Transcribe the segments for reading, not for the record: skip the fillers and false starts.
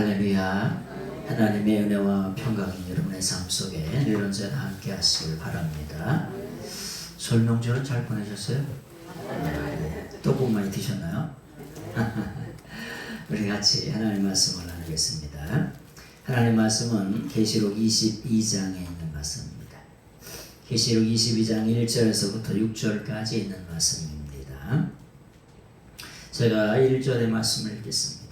할렐루야. 하나님의 은혜와 평강이 여러분의 삶 속에 늘 언제나 함께 하시길 바랍니다. 설명절은 잘 보내셨어요? 떡국 많이 드셨나요? 우리 같이 하나님 말씀을 나누겠습니다. 하나님 말씀은 계시록 22장에 있는 말씀입니다. 계시록 22장 1절에서부터 6절까지 있는 말씀입니다. 제가 1절의 말씀을 읽겠습니다.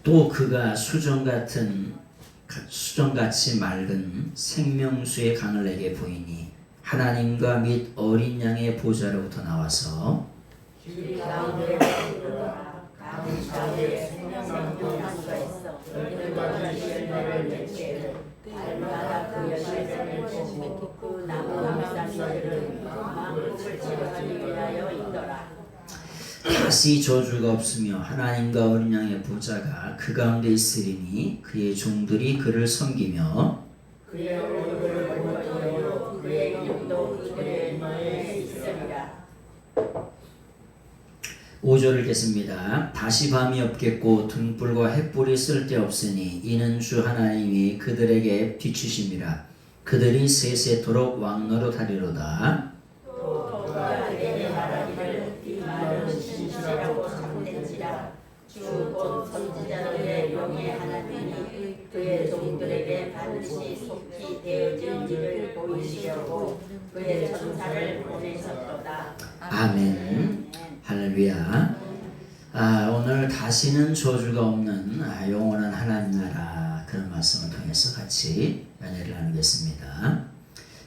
또 그가 수정같이 맑은 생명수의 강을 내게 보이니 하나님과 및 어린 양의 보좌로부터 나와서 길 가운데 흐르더라. 강 좌우에 생명의 강수가 있어 열매마다 열매를 맺게 달마다 그 열매를 맺고 그 나무 감람나무들은 만국을 지어가기 위하여 있더라. 다시 저주가 없으며 하나님과 어린 양의 보좌가 그 가운데 있으리니 그의 종들이 그를 섬기며 그의 얼굴을 보며 그의 이름도 그들의 이마에 있으리라. 5절을 읽겠습니다. 다시 밤이 없겠고 등불과 햇불이 쓸데없으니 이는 주 하나님이 그들에게 비추심이라. 그들이 세세토록 왕노릇하리로다. 또 그가 내게 말하기를 이 말은 진실하고 참된지라. 주 곧 선지자들의 영의 하나님이 그의 종들에게 반드시 속히 되어진 일을 보이시려고 그의 천사를 보내셨도다. 아멘. 할렐루야. 오늘 다시는 저주가 없는 영원한 하나님 나라 그런 말씀을 통해서 같이 연애를 나누겠습니다.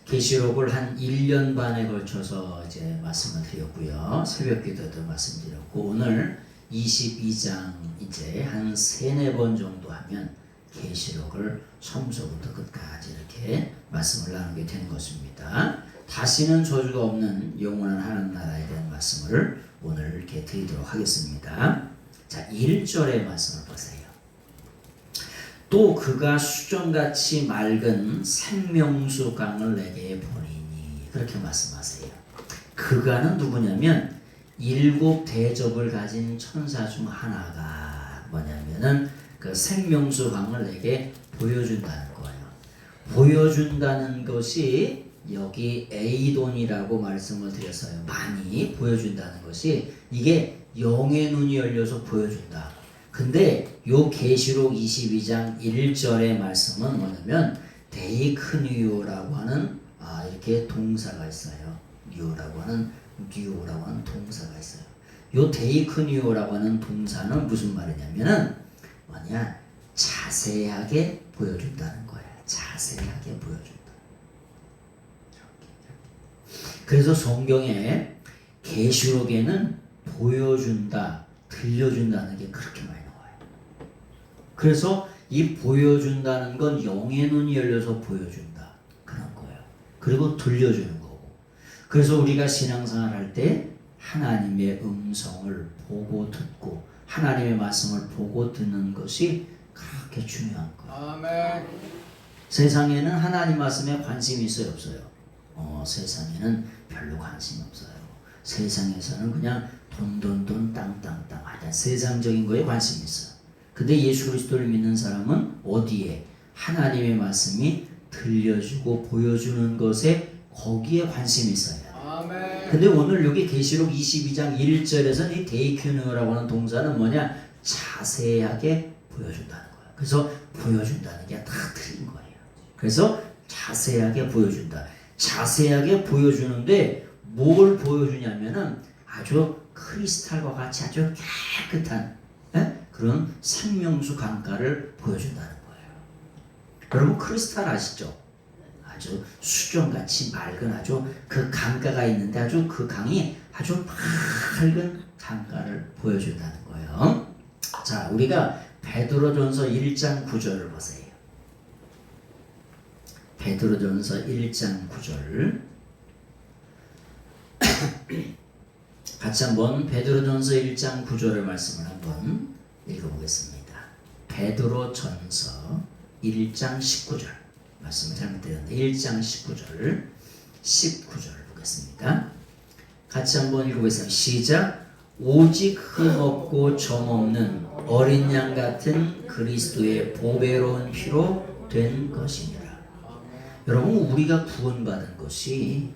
계시록을 한 1년 반에 걸쳐서 이제 말씀을 드렸고요. 새벽 기도도 말씀드렸고 오늘 22장 이제 한 3-4번 정도 하면 계시록을 처음부터 끝까지 이렇게 말씀을 나누게 되는 것입니다. 다시는 저주가 없는 영원한 하나님 나라에 대한 말씀을 오늘 이렇게 드리도록 하겠습니다. 자, 1절의 말씀을 보세요. 또 그가 수정같이 맑은 생명수 강을 내게 보이니 그렇게 말씀하세요. 그가는 누구냐면 7 대접을 가진 천사 중 하나가 뭐냐면은 그 생명수 강을 내게 보여준다는 거예요. 보여준다는 것이 여기 에이돈이라고 말씀을 드렸어요. 많이 보여준다는 것이 이게 영의 눈이 열려서 보여준다. 근데 요 계시록 22장 1절의 말씀은 뭐냐면 데이크니오라고 하는 이렇게 동사가 있어요. 뉴라고 하는 동사가 있어요. 요 데이크니오라고 하는 동사는 무슨 말이냐면은 뭐냐 자세하게 보여준다는 거야. 자세하게 보여준다. 그래서 성경에 계시록에는 보여준다, 들려준다는 게 그렇게 많이 나와요. 그래서 이 보여준다는 건 영의 눈이 열려서 보여준다 그런 거예요. 그리고 들려주는 거고. 그래서 우리가 신앙생활 할 때 하나님의 음성을 보고 듣고 하나님의 말씀을 보고 듣는 것이 그렇게 중요한 거예요. 아멘. 세상에는 하나님 말씀에 관심이 있어요, 없어요? 세상에는 별로 관심이 없어요. 세상에서는 그냥 돈 땅 하여튼 세상적인 거에 관심이 있어요. 근데 예수 그리스도를 믿는 사람은 어디에? 하나님의 말씀이 들려주고 보여주는 것에 거기에 관심이 있어요. 아멘. 근데 오늘 여기 계시록 22장 1절에서 이 데이큐너라고 하는 동사는 뭐냐? 자세하게 보여준다는 거예요. 그래서 보여준다는 게 다 틀린 거예요. 그래서 자세하게 보여준다. 자세하게 보여주는데 뭘 보여주냐면은 아주 크리스탈과 같이 아주 깨끗한 그런 생명수 강가를 보여준다는 거예요. 여러분 크리스탈 아시죠? 아주 수정같이 맑은 아주 그 강가가 있는데 아주 그 강이 아주 맑은 강가를 보여준다는 거예요. 자, 우리가 베드로전서 1장 9절을 보세요. 베드로전서 1장 9절 같이 한번 베드로전서 1장 9절의 말씀을 한번 읽어보겠습니다. 베드로전서 1장 19절 말씀을 잘못드렸는데 1장 19절 보겠습니다. 같이 한번 읽어보겠습니다. 시작. 오직 흠없고 점없는 어린 양 같은 그리스도의 보배로운 피로 된 것이니라. 여러분, 우리가 구원받은 것이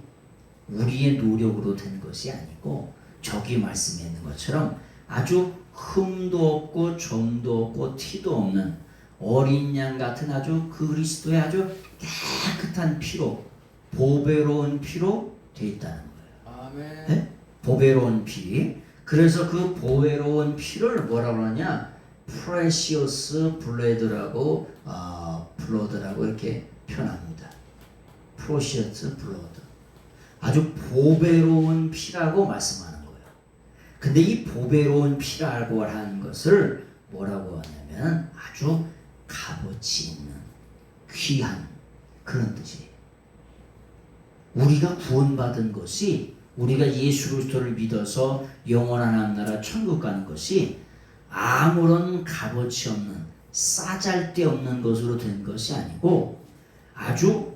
우리의 노력으로 된 것이 아니고 저기 말씀에 있는 것처럼 아주 흠도 없고 점도 없고 티도 없는 어린 양 같은 아주 그리스도의 아주 깨끗한 피로, 보배로운 피로 되어 있다는 거예요. 아멘. 네? 보배로운 피. 그래서 그 보배로운 피를 뭐라고 하냐? precious blood라고 blood라고 이렇게 표현합니다. precious blood. 아주 보배로운 피라고 말씀하는 거예요. 근데 이 보배로운 피라고 하는 것을 뭐라고 하냐면 아주 값어치 있는 귀한 그런 뜻이에요. 우리가 구원받은 것이, 우리가 예수 그리스도를 믿어서 영원한 하나님 천국 가는 것이 아무런 값어치 없는 싸잘데없는 것으로 된 것이 아니고 아주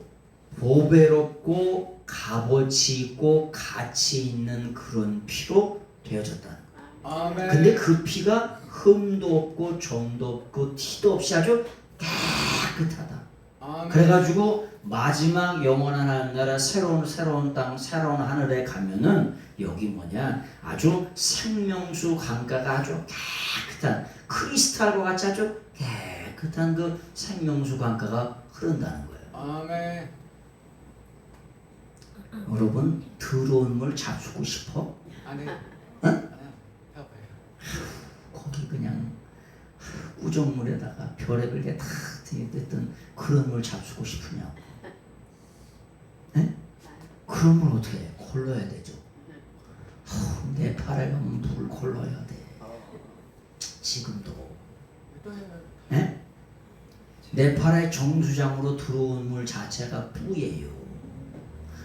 보배롭고 값어치 있고 가치 있는 그런 피로 되어졌다는 거예요. 아멘. 근데 그 피가 흠도 없고 점도 없고 티도 없이 아주 깨끗하다. 아멘. 그래가지고 마지막 영원한 하나님 새로운 땅, 새로운 하늘에 가면은 여기 뭐냐, 아주 생명수 강가가 아주 깨끗한 크리스탈과 같이 아주 깨끗한 그 생명수 강가가 흐른다는 거예요. 아멘. 여러분, 더러운 물 잡수고 싶어? 아니. 응? 아파요. 거기 그냥 우정물에다가 별의별 게 다 됐던 그런 물 잡수고 싶으냐고. 네? 그런 물 어떻게 해? 걸러야 되죠. 내 팔에 가면 물 걸러야 돼. 지금도. 네? 내 팔에 정수장으로 들어온 물 자체가 뿌예요.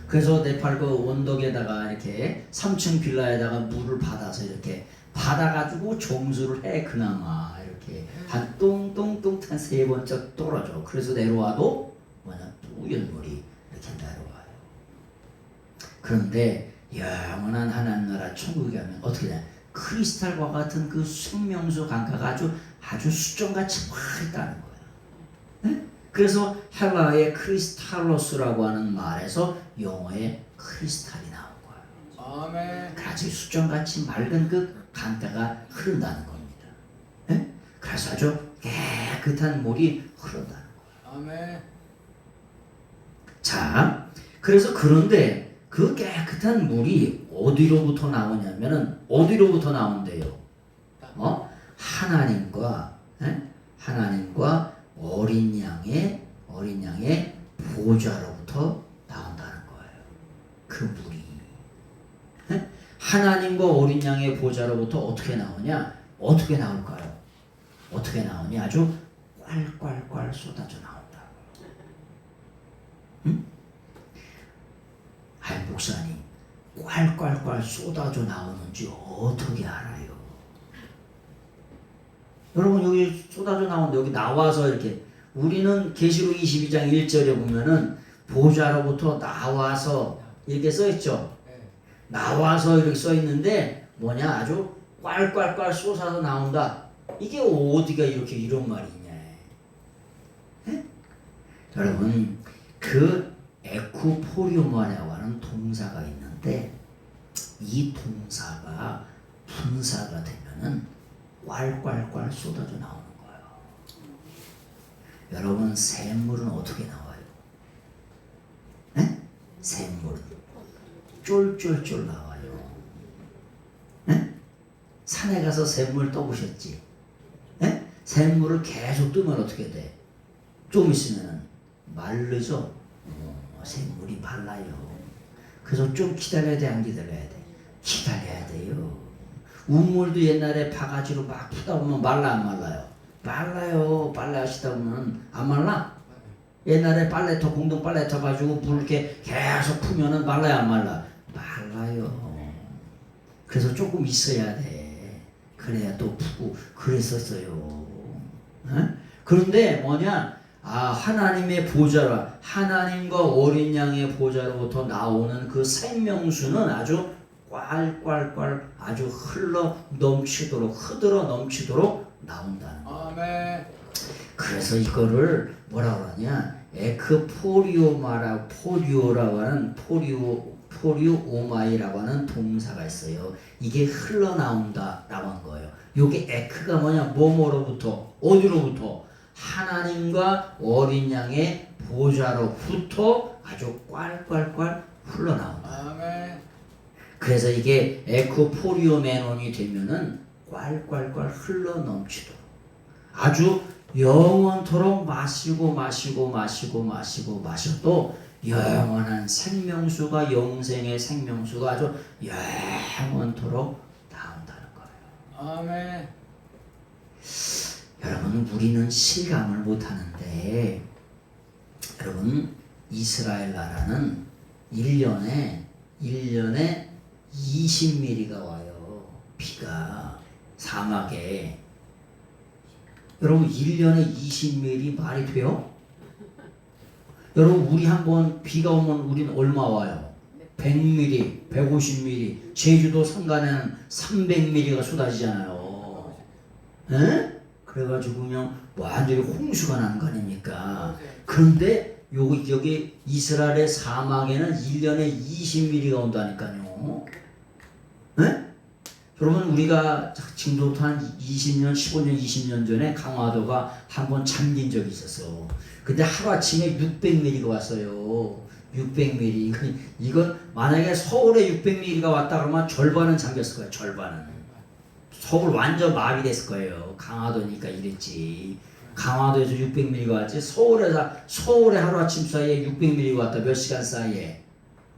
그래서 네팔 그 언덕에다가 이렇게 3층 빌라에다가 물을 받아서 이렇게 받아가지고 정수를 해. 그나마 이렇게 한 똥똥똥 한 3번째 떨어져. 그래서 내려와도 뭐냐, 뿌연 물이 이렇게 내려와요. 그런데 영원한 하나님 나라 천국에 가면 어떻게 되냐, 크리스탈과 같은 그 생명수 강가가 아주 수정같이 막 있다는 거예요. 네? 그래서 헬라어의 크리스탈로스라고 하는 말에서 영어의 크리스탈이 나온 거예요. 아멘. 아주 수정같이 맑은 그 강가가 흐른다는 겁니다. 네? 그래서 아주 깨끗한 물이 흐른다는 거예요. 아멘. 자, 그래서 그런데 그 깨끗한 물이 어디로부터 나오냐면은 어디로부터 나온대요? 하나님과 어린 양의 보좌로부터 나온다는 거예요. 그 물이. 네? 하나님과 어린 양의 보좌로부터 어떻게 나오냐? 어떻게 나올까요? 어떻게 나오냐? 아주 꽐꽐꽐 쏟아져 나온다고. 응? 아이, 목사님, 꽐꽐꽐 쏟아져 나오는지 어떻게 알아요? 여러분, 여기 쏟아져 나오는데 여기 나와서 이렇게, 우리는 계시록 22장 1절에 보면은 보좌로부터 나와서 이렇게 써 있죠. 나와서 이렇게 써 있는데 뭐냐, 아주 꽐꽐꽐 쏟아서 나온다. 이게 어디가 이렇게 이런 말이 있냐? 네? 여러분, 그 에쿠포리오마라고 하는 동사가 있는데 이 동사가 분사가 되면은 꽐꽐꽐 쏟아져 나오는 거예요. 여러분, 샘물은 어떻게 나와요? 네? 샘물은 쫄쫄쫄 나와요. 네? 산에 가서 샘물 떠보셨지? 네? 샘물을 계속 뜨면 어떻게 돼? 좀 있으면 마르죠? 샘물이 말라요. 그래서 좀 기다려야 돼, 안 기다려야 돼? 기다려야 돼요. 우물도 옛날에 바가지로 막 푸다 보면 말라, 안 말라요? 말라요. 빨래 하시다 보면 안 말라? 옛날에 빨래터, 공동 빨래터 가지고 물 이렇게 계속 푸면은 말라요, 안 말라? 말라요. 그래서 조금 있어야 돼. 그래야 또 푸고 그랬었어요. 어? 그런데 뭐냐? 하나님의 보좌라, 하나님과 어린 양의 보좌로부터 나오는 그 생명수는 아주 꽐꽐꽐 아주 흘러 넘치도록 나온다는 거예요. 아멘. 그래서 이거를 뭐라 그러냐? 포리오라고 하는 포리오오마이라고 하는 동사가 있어요. 이게 흘러나온다라고 한 거예요. 요게 에크가 뭐냐? 뭐뭐로부터 어디로부터? 하나님과 어린 양의 보좌로부터 아주 꽐꽐꽐 흘러나온다. 아멘. 그래서 이게 에크포리오메논이 되면은 꽐꽐꽐 흘러 넘치도록 아주 영원토록 마셔도 영원한 생명수가 영생의 생명수가 아주 영원토록 나온다는 거예요. 아멘. 여러분 우리는 실감을 못하는데 여러분 이스라엘 나라는 1년에 20mm가 와요. 비가 사막에. 여러분 1년에 20mm 말이 돼요? 여러분 우리 한번 비가 오면 우리는 얼마 와요? 100mm, 150mm, 제주도 산간에는 300mm가 쏟아지잖아요. 에? 그래가지고 그냥 완전히 홍수가 나는 거 아닙니까? 그런데 여기 이스라엘의 사막에는 1년에 20mm가 온다니까요. 에? 여러분 우리가 지금부터 한 20년, 15년, 20년 전에 강화도가 한번 잠긴 적이 있었어. 근데 하루아침에 600mm가 왔어요. 600mm. 이건 만약에 서울에 600mm가 왔다 그러면 절반은 잠겼을 거예요. 절반은. 서울 완전 마비됐을 거예요. 강화도니까 이랬지. 강화도에서 600mm가 왔지. 서울에 하루아침 사이에 600mm가 왔다. 몇 시간 사이에.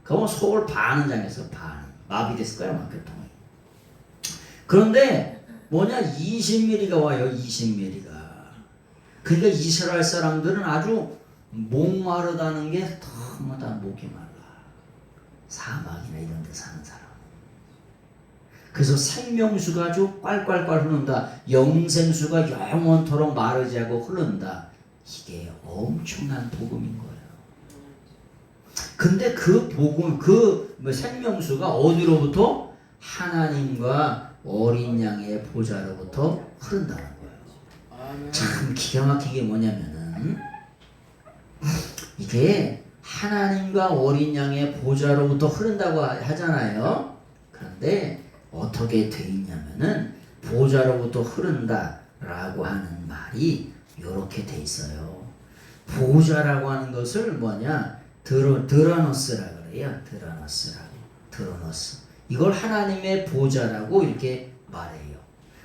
그러면 서울 반은 잠겼어. 반. 마비됐을 거예요. 막 교통이. 그런데 뭐냐 20mm가 와요. 20mm가. 그러니까 이스라엘 사람들은 아주 목마르다는 게 너무나 목이 말라. 사막이나 이런 데 사는 사람. 그래서 생명수가 아주 꽐꽐꽐 흐른다. 영생수가 영원토록 마르지 않고 흐른다. 이게 엄청난 복음인 거예요. 근데 그 복음, 생명수가 어디로부터? 하나님과 어린 양의 보좌로부터 흐른다는 거예요. 아멘. 참 기가 막힌 게 뭐냐면은 이게 하나님과 어린 양의 보좌로부터 흐른다고 하잖아요. 그런데 어떻게 돼 있냐면은 보좌로부터 흐른다라고 하는 말이 이렇게 돼 있어요. 보좌라고 하는 것을 뭐냐? 드러너스라 그래요. 드러너스. 이걸 하나님의 보좌라고 이렇게 말해요.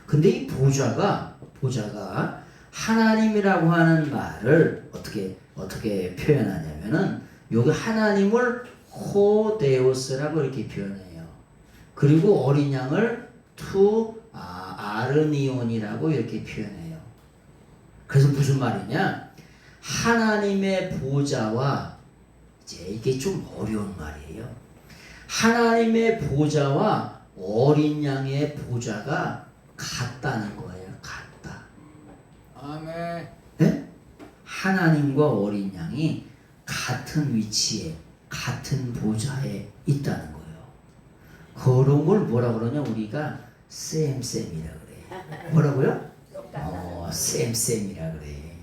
근데 이 보좌가 하나님이라고 하는 말을 어떻게 표현하냐면은 여기 하나님을 호데오스라고 이렇게 표현해요. 그리고 어린 양을 아르니온이라고 이렇게 표현해요. 그래서 무슨 말이냐? 하나님의 보좌와 이제 이게 좀 어려운 말이에요. 하나님의 보좌와 어린 양의 보좌가 같다는 거예요. 같다. 아멘. 네? 하나님과 어린 양이 같은 위치에 같은 보좌에 있다는 거예요. 그런 걸 뭐라 그러냐? 우리가 쌤이라 그래. 뭐라고요? 쌤이라 그래.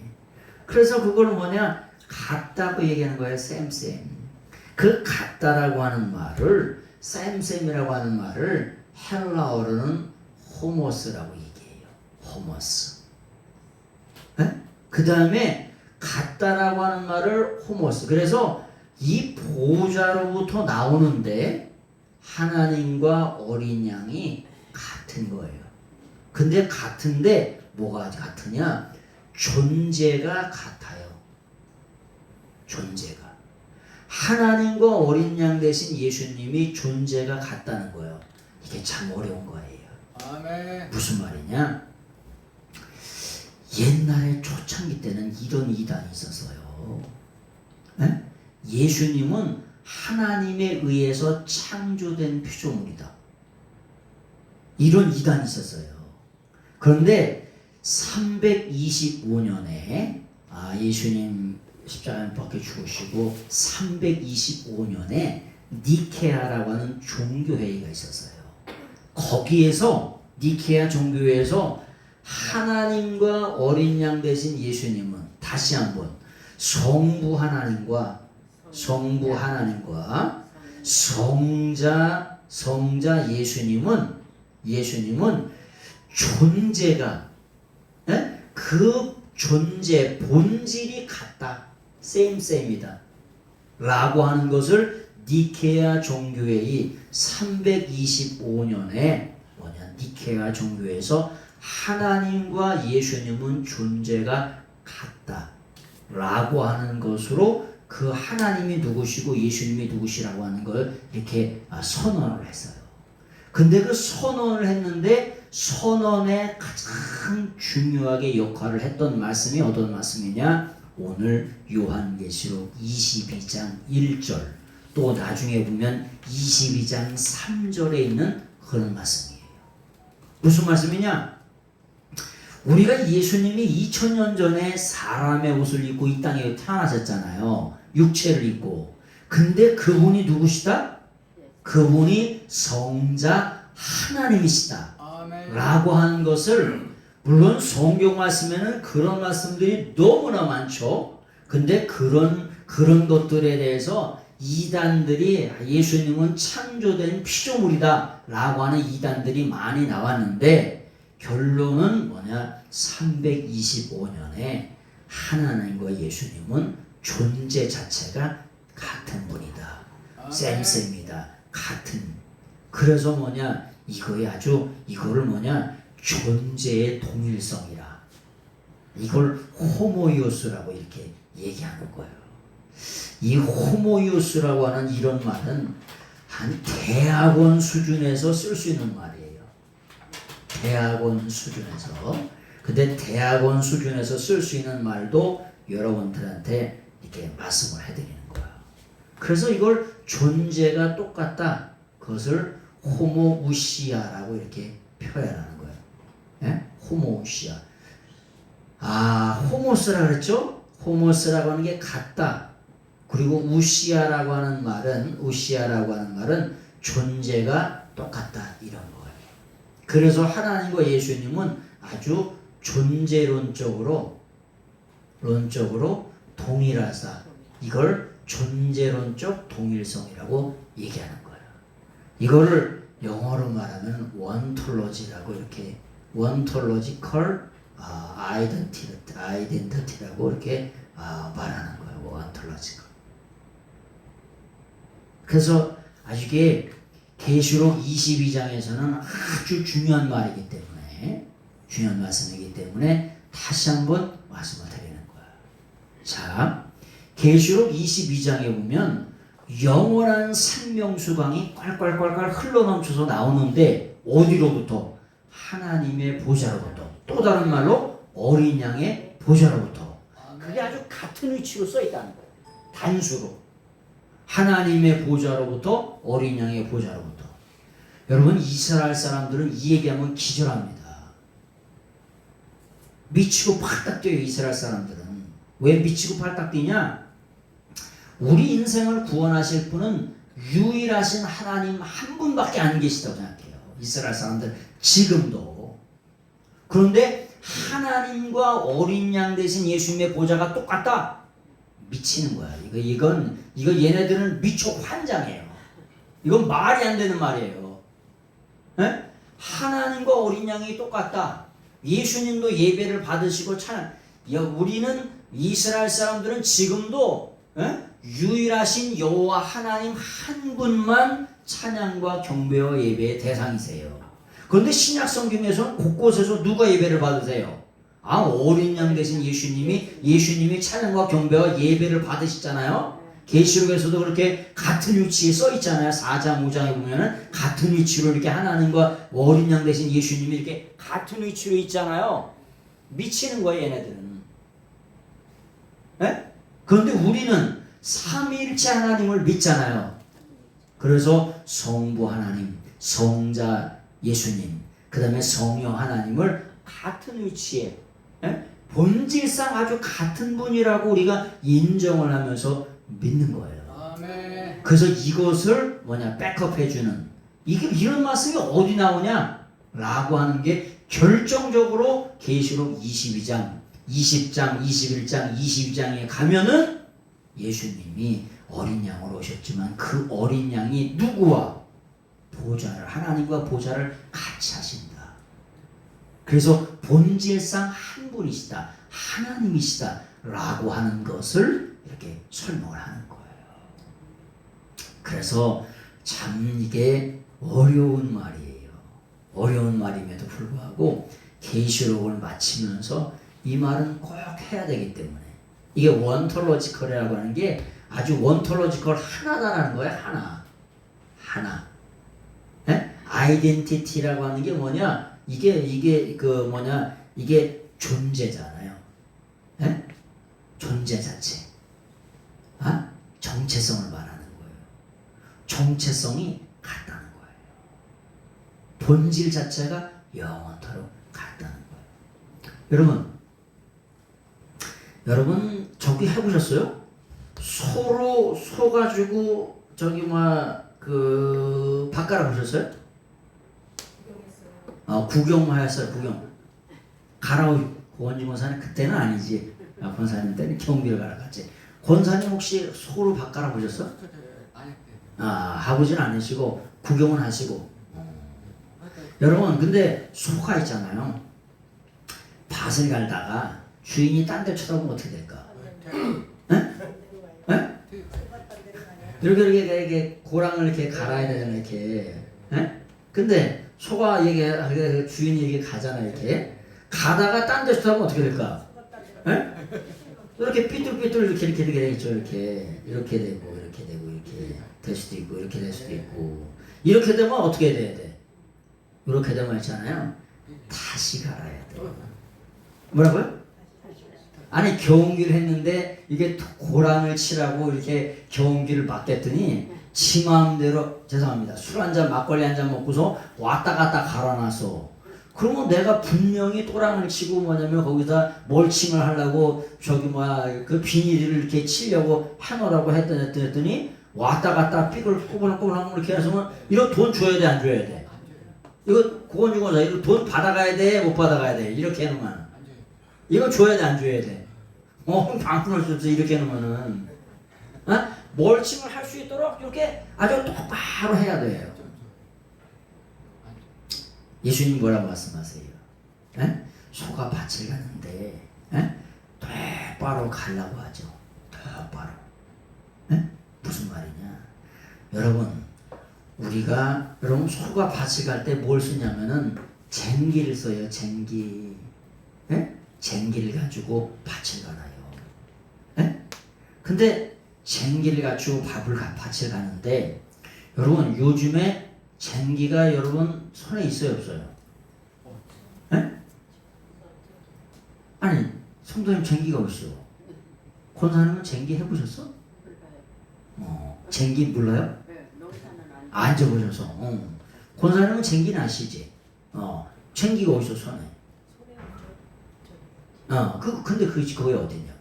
그래서 그걸 뭐냐? 같다고 얘기하는 거예요. 쌤. 그 같다라고 하는 말을 쌤이라고 하는 말을 헬라어로는 호모스라고 얘기해요. 호모스. 그 다음에 같다라고 하는 말을 호모스. 그래서 이 보좌로부터 나오는데 하나님과 어린 양이 같은 거예요. 근데 같은데 뭐가 같으냐? 존재가 같아요. 존재가. 하나님과 어린 양 대신 예수님이 존재가 같다는 거예요. 이게 참 어려운 거예요. 아멘. 무슨 말이냐? 옛날에 초창기 때는 이런 이단이 있었어요. 에? 예수님은 하나님에 의해서 창조된 피조물이다. 이런 이단이 있었어요. 그런데 325년에 예수님 십자가에 못 박혀 죽으시고 325년에 니케아라고 하는 종교회의가 있었어요. 거기에서 니케아 종교회에서 하나님과 어린 양 대신 예수님은 다시 한번 성부 하나님과 성자 예수님은 존재가 그 존재 본질이 같다. 세임이다. 라고 하는 것을 니케아 종교회의 325년에 니케아 종교회에서 하나님과 예수님은 존재가 같다. 라고 하는 것으로 그 하나님이 누구시고 예수님이 누구시라고 하는 걸 이렇게 선언을 했어요. 근데 그 선언을 했는데 선언에 가장 중요하게 역할을 했던 말씀이 어떤 말씀이냐? 오늘 요한계시록 22장 1절 또 나중에 보면 22장 3절에 있는 그런 말씀이에요. 무슨 말씀이냐? 우리가 예수님이 2000년 전에 사람의 옷을 입고 이 땅에 태어나셨잖아요. 육체를 입고. 근데 그분이 누구시다? 그분이 성자 하나님이시다. 아멘. 라고 하는 것을 물론 성경 말씀에는 그런 말씀들이 너무나 많죠. 근데 그런 것들에 대해서 이단들이 예수님은 창조된 피조물이다 라고 하는 이단들이 많이 나왔는데 결론은 뭐냐? 325년에 하나님과 예수님은 존재 자체가 같은 분이다. 쌤쌤이다. 같은. 그래서 뭐냐? 이거를 뭐냐? 존재의 동일성이라. 이걸 호모이오스라고 이렇게 얘기하는 거예요. 이 호모이오스라고 하는 이런 말은 한 대학원 수준에서 쓸 수 있는 말이에요. 대학원 수준에서. 근데 대학원 수준에서 쓸 수 있는 말도 여러분들한테 이렇게 말씀을 해드리는 거예요. 그래서 이걸 존재가 똑같다. 그것을 호모우시아라고 이렇게 표현하는 거예요. 예? 호모우시아. 호모스라 그랬죠? 호모스라고 하는 게 같다. 그리고 우시아라고 하는 말은 존재가 똑같다 이런 거예요. 그래서 하나님과 예수님은 아주 존재론적으로 동일하다. 이걸 존재론적 동일성이라고 얘기하는 거예요. 이거를 영어로 말하면 원톨로지라고 이렇게 원톨로지컬 아이덴티티라고 이렇게 말하는 거예요. 원톨로지컬. 그래서 아주 이게 계시록 22장에서는 아주 중요한 말이기 때문에 중요한 말씀이기 때문에 다시 한번 말씀을 드리는 거예요. 자, 계시록 22장에 보면 영원한 생명수강이 콸콸콸콸 흘러넘쳐서 나오는데 어디로부터? 하나님의 보좌로부터. 또 다른 말로 어린 양의 보좌로부터. 그게 아주 같은 위치로 써 있다는 거예요. 단수로. 하나님의 보좌로부터 어린 양의 보좌로부터. 여러분 이스라엘 사람들은 이 얘기하면 기절합니다. 미치고 팔딱 뛰어요. 이스라엘 사람들은. 왜 미치고 팔딱 뛰냐? 우리 인생을 구원하실 분은 유일하신 하나님 한 분밖에 안 계시다고 생각해요. 이스라엘 사람들 지금도. 그런데 하나님과 어린 양 대신 예수님의 보좌가 똑같다? 미치는 거야. 이거 얘네들은 미쳐 환장해요. 이건 말이 안 되는 말이에요. 에? 하나님과 어린 양이 똑같다. 예수님도 예배를 받으시고 우리는 이스라엘 사람들은 지금도 유일하신 여호와 하나님 한 분만 찬양과 경배와 예배의 대상이세요. 그런데 신약 성경에서는 곳곳에서 누가 예배를 받으세요? 어린 양 대신 예수님이 찬양과 경배와 예배를 받으시잖아요. 계시록에서도 그렇게 같은 위치에 써 있잖아요. 4장 5장에 보면은 같은 위치로 이렇게 하나님과 어린 양 대신 예수님이 이렇게 같은 위치로 있잖아요. 미치는 거예요, 얘네들은. 에? 그런데 우리는 삼위일체 하나님을 믿잖아요. 그래서 성부 하나님, 성자 예수님, 그 다음에 성령 하나님을 같은 위치에 본질상 아주 같은 분이라고 우리가 인정을 하면서 믿는 거예요. 아멘. 그래서 이것을 뭐냐 백업해주는 이런 말씀이 어디 나오냐 라고 하는 게 결정적으로 계시록 22장 20장 21장 22장에 가면은 예수님이 어린 양으로 오셨지만 그 어린 양이 누구와 보좌를 하나님과 보좌를 같이 하신다. 그래서 본질상 한 분이시다 하나님이시다 라고 하는 것을 이렇게 설명을 하는 거예요. 그래서 참 이게 어려운 말이에요. 어려운 말임에도 불구하고 계시록을 마치면서 이 말은 꼭 해야 되기 때문에 이게 원톨로지컬이라고 하는 게 아주 원톨로지컬 하나다라는 거예요. 하나. 예? 아이덴티티라고 하는 게 뭐냐? 이게 존재잖아요. 예? 존재 자체. 아? 정체성을 말하는 거예요. 정체성이 같다는 거예요. 본질 자체가 영원토록 같다는 거예요. 여러분 저기 해보셨어요? 소 가지고 저기 바꿔라 보셨어요? 구경하였어요. 구경. 권지 권사님 그때는 아니지. 권사님 때는 경비를 가러 갔지. 권사님 혹시 소를 바꿔라 보셨어? 하고진 않으시고 구경은 하시고. 여러분 근데 소가 있잖아요. 밭을 갈다가 주인이 딴 데 쳐다보면 어떻게 될까? 이렇게 고랑을 이렇게 갈아야 되잖아요. 이렇게. 근데 소가 주인이 이렇게 가잖아요. 이렇게 가다가 딴 데 쳐다보면 어떻게 될까? 이렇게 삐뚤삐뚤 이렇게 되겠죠. 이렇게 되고 이렇게 될 수도 있고 이렇게 될 수도 있고 이렇게 되면 어떻게 돼야 돼? 이렇게 되면 있잖아요. 다시 갈아야 돼. 뭐라고요? 아니 경운기를 했는데 이게 고랑을 치라고 이렇게 경운기를 맡겼더니 지 마음대로 죄송합니다. 술 한 잔 막걸리 한 잔 먹고서 왔다 갔다 갈아놨어. 그러면 내가 분명히 또랑을 치고 뭐냐면 거기다 멀칭을 하려고 그 비닐을 이렇게 치려고 해놓으라고 했더니 왔다 갔다 삐글 꼬불꼬불하고 이렇게 해서 이거 돈 줘야 돼 안 줘야 돼? 이거 고건주건사 이거 돈 받아가야 돼 못 받아가야 돼? 이렇게 해놓으면 이거 줘야 돼 안 줘야 돼? 방문할 수 없어 이렇게 해놓으면은 멀칭을 할 수 있도록 이렇게 아주 똑바로 해야 돼요. 예수님 뭐라고 말씀하세요? 소가 밭을 가는데 똑바로 가려고 하죠. 똑바로. 무슨 말이냐? 여러분 소가 밭을 갈 때 뭘 쓰냐면은 쟁기를 써요. 쟁기. 쟁기를 가지고 밭을 갈아요. 근데 쟁기를 가지고 밭을 가는데 여러분 요즘에 쟁기가 여러분 손에 있어요 없어요? 아니 성도님 쟁기가 어딨어? 권사님은 쟁기 해보셨어? 쟁기 몰라요? 안 해보셔서 권사님은 쟁기는 아시지? 쟁기가 어딨어 손에? 근데 그게 어디냐고?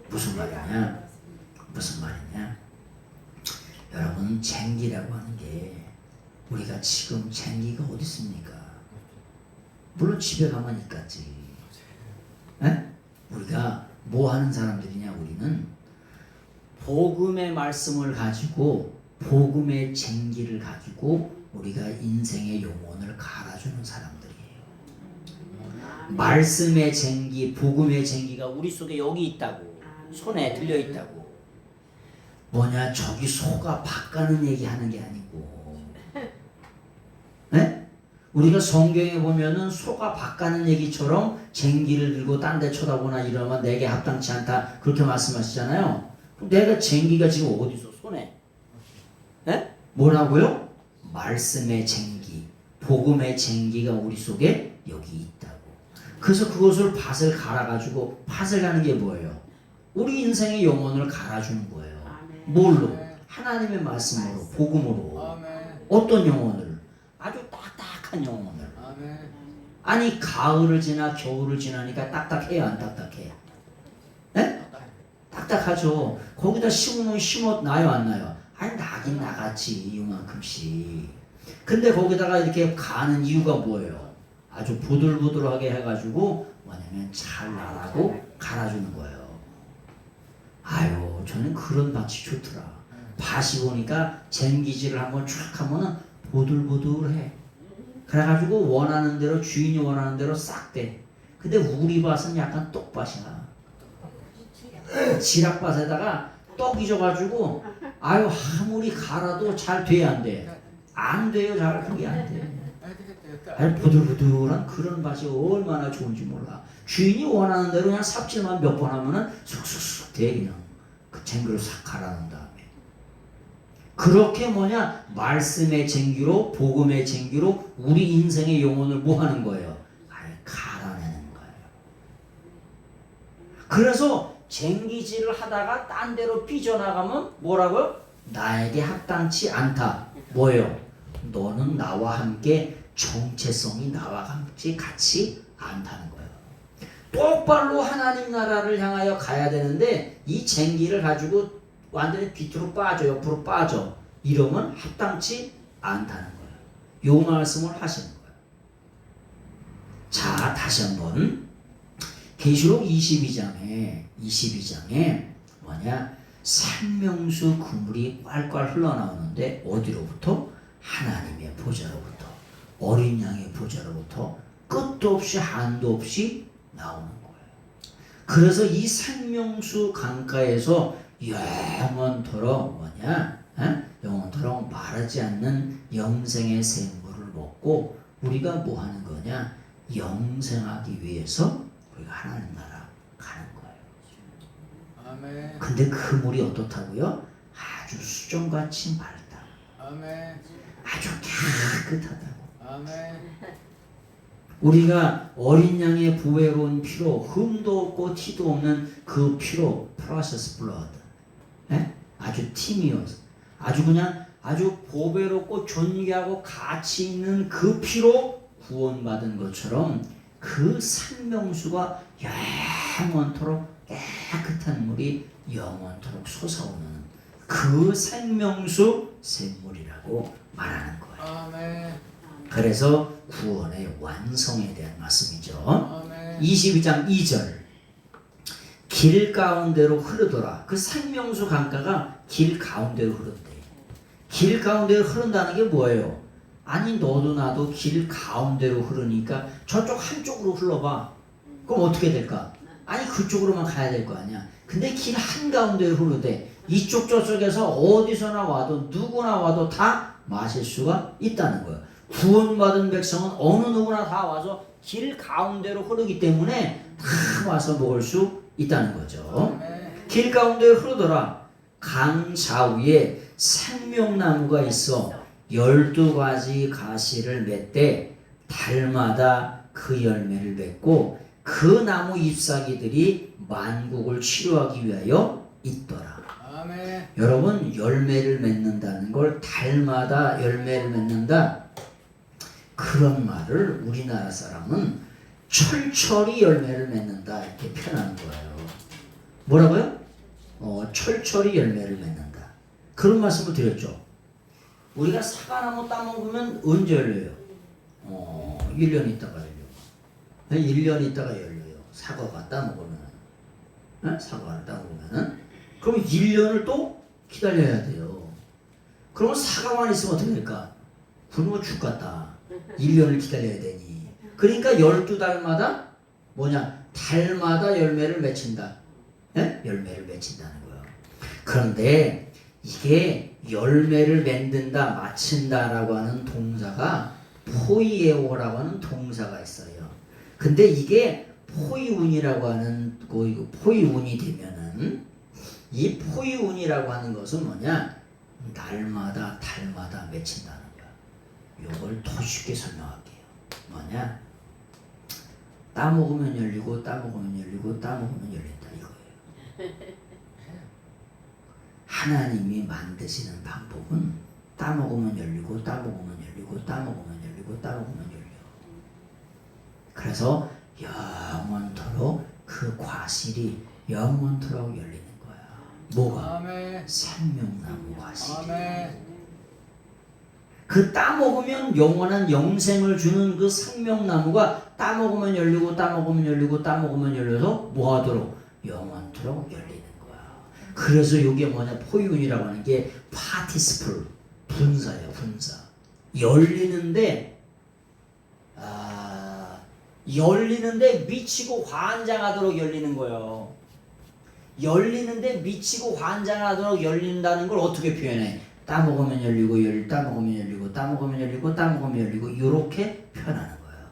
무슨 말이냐? 여러분 쟁기라고 하는 게 우리가 지금 쟁기가 어디 있습니까? 물론 집에 가만히 있겠지. 우리가 뭐 하는 사람들이냐? 우리는 복음의 말씀을 가지고 복음의 쟁기를 가지고 우리가 인생의 영혼을 갈아주는 사람들이에요. 말씀의 쟁기, 복음의 쟁기가 우리 속에 여기 있다고. 손에 들려 있다고. 뭐냐 저기 소가 밭가는 얘기 하는 게 아니고 우리가 성경에 보면은 소가 밭가는 얘기처럼 쟁기를 들고 딴 데 쳐다보나 이러면 내게 합당치 않다 그렇게 말씀하시잖아요. 내가 쟁기가 지금 어디 있어 손에? 뭐라고요? 말씀의 쟁기, 복음의 쟁기가 우리 속에 여기 있다고. 그래서 그것을 밭을 갈아가지고 밭을 가는 게 뭐예요? 우리 인생의 영혼을 갈아주는 거예요. 뭘로? 하나님의 말씀으로, 복음으로. 어떤 영혼을? 아주 딱딱한 영혼을. 아니 가을을 지나 겨울을 지나니까 딱딱해요 안 딱딱해? 딱딱하죠. 거기다 심으면 심어 나요 안 나요? 아니 나긴 나갔지 이만큼씩. 근데 거기다가 이렇게 가는 이유가 뭐예요? 아주 보들보들하게 해가지고 뭐냐면 잘 나라고 갈아주는 거예요. 아유 저는 그런 밭이 좋더라. 밭이 보니까 쟁기질을 한번 쫙 하면은 보들보들해. 그래가지고 원하는 대로 주인이 원하는 대로 싹 돼. 근데 우리 밭은 약간 떡밭이야. 지락밭에다가 떡이 져가지고 아유 아무리 갈아도 잘 돼야 안 돼. 안 돼요. 잘 그게 안 돼. 아니 보들보들한 그런 밭이 얼마나 좋은지 몰라. 주인이 원하는 대로 그냥 삽질만 몇 번 하면은 쑥쑥쑥 돼. 그냥 그 쟁기로 싹 갈아놓은 다음에 그렇게 뭐냐 말씀의 쟁기로 복음의 쟁기로 우리 인생의 영혼을 뭐 하는 거예요? 아예 갈아내는 거예요. 그래서 쟁기질을 하다가 딴 데로 삐져나가면 뭐라고요? 나에게 합당치 않다. 뭐예요? 너는 나와 함께 정체성이 나와 함께 같이 않다는 거예요. 똑바로 하나님 나라를 향하여 가야 되는데 이 쟁기를 가지고 완전히 밑으로 빠져 옆으로 빠져 이러면 합당치 않다는 거예요. 요 말씀을 하시는 거예요. 자 다시 한번 계시록 22장에 뭐냐 생명수 그물이 꽐꽐 흘러나오는데 어디로부터? 하나님의 보좌로부터 어린 양의 보좌로부터 끝도 없이 한도 없이 나오는 거예요. 그래서 이 생명수 강가에서 영원토록 뭐냐? 영원토록 마르지 않는 영생의 샘물을 먹고 우리가 뭐 하는 거냐? 영생하기 위해서 우리가 하나님 나라 가는 거예요. 아멘. 근데 그 물이 어떻다고요? 아주 수정같이 맑다. 아멘. 아주 깨끗하다고. 아멘. 우리가 어린 양의 보배로운 피로 흠도 없고 티도 없는 그 피로 precious blood 아주 티미어스 아주 그냥 아주 보배롭고 존귀하고 가치 있는 그 피로 구원받은 것처럼 그 생명수가 영원토록 깨끗한 물이 영원토록 솟아오는 그 생명수 샘물이라고 말하는 거예요. 아멘. 그래서 구원의 완성에 대한 말씀이죠. 아멘. 22장 2절 길 가운데로 흐르더라. 그 생명수 강가가 길 가운데로 흐른대. 길 가운데로 흐른다는 게 뭐예요? 아니 너도 나도 길 가운데로 흐르니까 저쪽 한쪽으로 흘러봐. 그럼 어떻게 될까? 아니 그쪽으로만 가야 될 거 아니야. 근데 길 한가운데로 흐르대. 이쪽 저쪽에서 어디서나 와도 누구나 와도 다 마실 수가 있다는 거예요. 구원받은 백성은 어느 누구나 다 와서 길 가운데로 흐르기 때문에 다 와서 먹을 수 있다는 거죠. 길 가운데 흐르더라. 강 좌우에 생명나무가 있어 12가지 가시를 맺되 달마다 그 열매를 맺고 그 나무 잎사귀들이 만국을 치료하기 위하여 있더라. 아멘. 여러분 열매를 맺는다는 걸 달마다 열매를 맺는다. 그런 말을 우리나라 사람은 철철이 열매를 맺는다 이렇게 표현하는 거예요. 뭐라고요? 철철이 열매를 맺는다. 그런 말씀을 드렸죠. 우리가 사과나무 따먹으면 언제 열려요? 1년 있다가 열려요. 1년 있다가 열려요. 사과가 따먹으면. 사과를 따먹으면. 그럼 1년을 또 기다려야 돼요. 그러면 사과만 있으면 어떻게 될까? 굶어 죽겠다. 1년을 기다려야 되니. 그러니까 12달마다 뭐냐? 달마다 열매를 맺힌다. 열매를 맺힌다는 거예요. 그런데 이게 열매를 맺는다, 마친다라고 하는 동사가 포이에오라고 하는 동사가 있어요. 근데 이게 포이운이라고 하는 포이운이 되면은 이 포이운이라고 하는 것은 뭐냐? 날마다 달마다 맺힌다는 거야. 요걸 더 쉽게 설명할게요. 뭐냐? 따먹으면 열리고 따먹으면 열리고 따먹으면 열린다 이거예요. 하나님이 만드시는 방법은 따먹으면 열리고 따먹으면 열리고 따먹으면 열리고 따먹으면 열려. 그래서 영원토록 그 과실이 영원토록 열리는 거야. 뭐가? 아멘. 생명나무 과실. 아멘. 그 따먹으면 영원한 영생을 주는 그 생명나무가 따먹으면 열리고 따먹으면 열리고 따먹으면 열려서 뭐하도록? 영원토록 열리는 거야. 그래서 이게 뭐냐? 포유운이라고 하는 게 파티스플, 분사예요. 분사. 열리는데 미치고 환장하도록 열리는 거예요. 열리는데 미치고 환장하도록 열린다는 걸 어떻게 표현해? 따먹으면 열리고 따먹으면 열리고 따먹으면 열리고 따먹으면 열리고 이렇게 표현하는 거예요.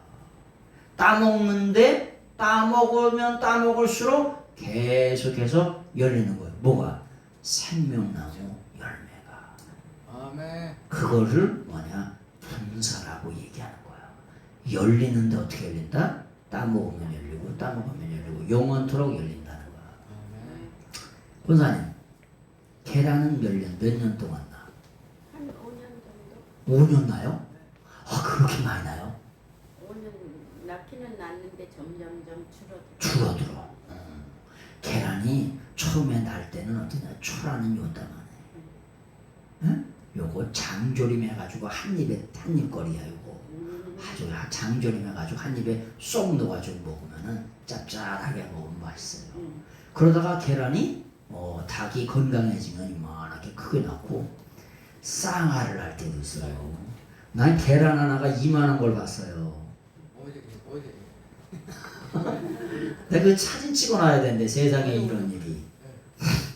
따먹는데 따먹으면 따먹을수록 계속해서 열리는 거예요. 뭐가? 생명나무 열매가. 아멘. 그거를 뭐냐? 분사라고 얘기하는 거야. 열리는데 어떻게 열린다? 따먹으면 열리고 따먹으면 열리고 영원토록 열린다는 거야. 아멘. 권사님, 계란은 몇 년 동안 나? 한 5년 정도? 5년 나요? 아, 그렇게 많이 나요? 5년 낳기는 낳는데 점점점 줄어들어. 계란이 처음에 날 때는 어떠냐? 초라는 요따만해. 응? 요거 장조림 해가지고 한 입거리야 요거. 아주 장조림 해가지고 한 입에 쏙 넣어가지고 먹으면은 짭짤하게 먹으면 맛있어요. 그러다가 계란이 닭이 건강해지면 이만하게 크게 낳고 쌍알을 할 때도 있어요. 난 계란 하나가 이만한 걸 봤어요. 어제. 내가 그 사진 찍어놔야 되는데 세상에 이런 일이.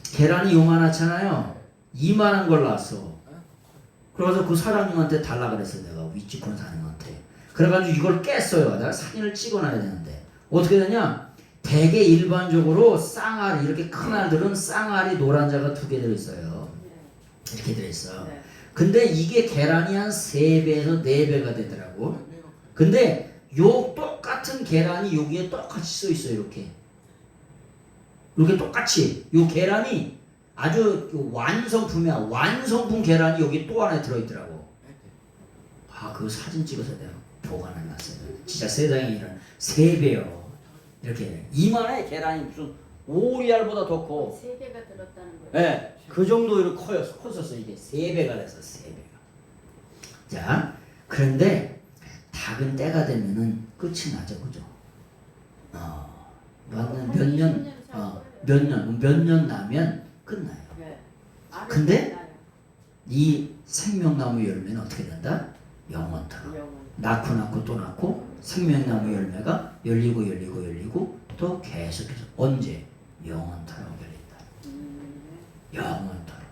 계란이 요만하잖아요. 이만한 걸 낳았어. 그래서 그 사장님한테 달라 그랬어. 내가 윗집권 사장님한테. 그래가지고 이걸 깼어요. 내가 사진을 찍어놔야 되는데 어떻게 되냐? 대개 일반적으로 쌍알, 이렇게 큰 알들은 쌍알이 노란 자가 2개 들어있어요. 이렇게 들어있어. 근데 이게 계란이 한 3배에서 4배가 되더라고. 근데 요 똑같은 계란이 여기에 똑같이 써 있어요. 이렇게 똑같이. 요 계란이 아주 완성품이야. 완성품 계란이 여기 또 하나 들어있더라고. 아, 그거 사진 찍어서 내가 보관해 놨어요. 진짜 세상에 이런 3배요. 이렇게 이만해. 계란이 무슨 오리알보다 더 커. 3개가 들었다는 거예요. 네, 그 정도로 컸었어. 이게 3배가 됐어. 3배가. 자, 그런데 닭은 때가 되면은 끝이 나죠, 그죠? 몇 년 나면 끝나요. 네. 근데 이 생명나무 열매는 어떻게 된다? 영원토록. 낳고 또 낳고 생명나무 열매가 열리고 또 계속해서 언제? 영원토록 열린다. 영원토록.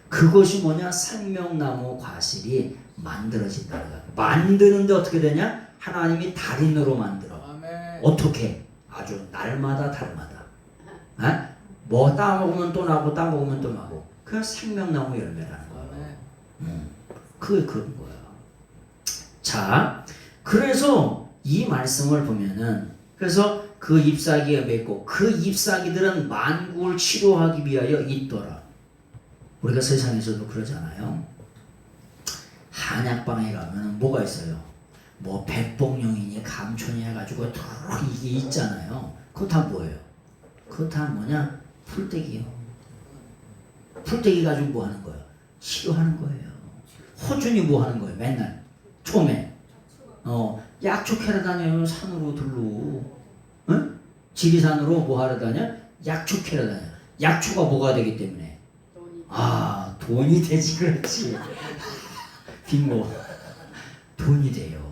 그것이 뭐냐? 생명나무 과실이 만들어진다는 거야. 만드는데 어떻게 되냐? 하나님이 달인으로 만들어. 아멘. 어떻게? 아주 날마다 달마다. 뭐 따먹으면 또 나고 따먹으면 또 나고. 그게 생명나무 열매라는 거야. 그게 그런 거야. 자, 그래서 이 말씀을 보면은 그래서 그 잎사귀가 맺고 그 잎사귀들은 만국을 치료하기 위하여 있더라. 우리가 세상에서도 그러잖아요. 한약방에 가면 뭐가 있어요? 뭐 백봉령이니 감촌이 해가지고 이게 있잖아요. 그거 다 뭐예요? 그거 다 뭐냐? 풀떼기요. 풀떼기 가지고 뭐 하는 거예요? 치료하는 거예요. 호준이 뭐 하는 거예요? 맨날 처음에 약초캐러 다녀요. 산으로 들로. 응? 지리산으로 뭐 하러 다녀? 약초캐러 다녀. 약초가 뭐가 되기 때문에? 돈이 되지. 그렇지. 빙고. 돈이 돼요.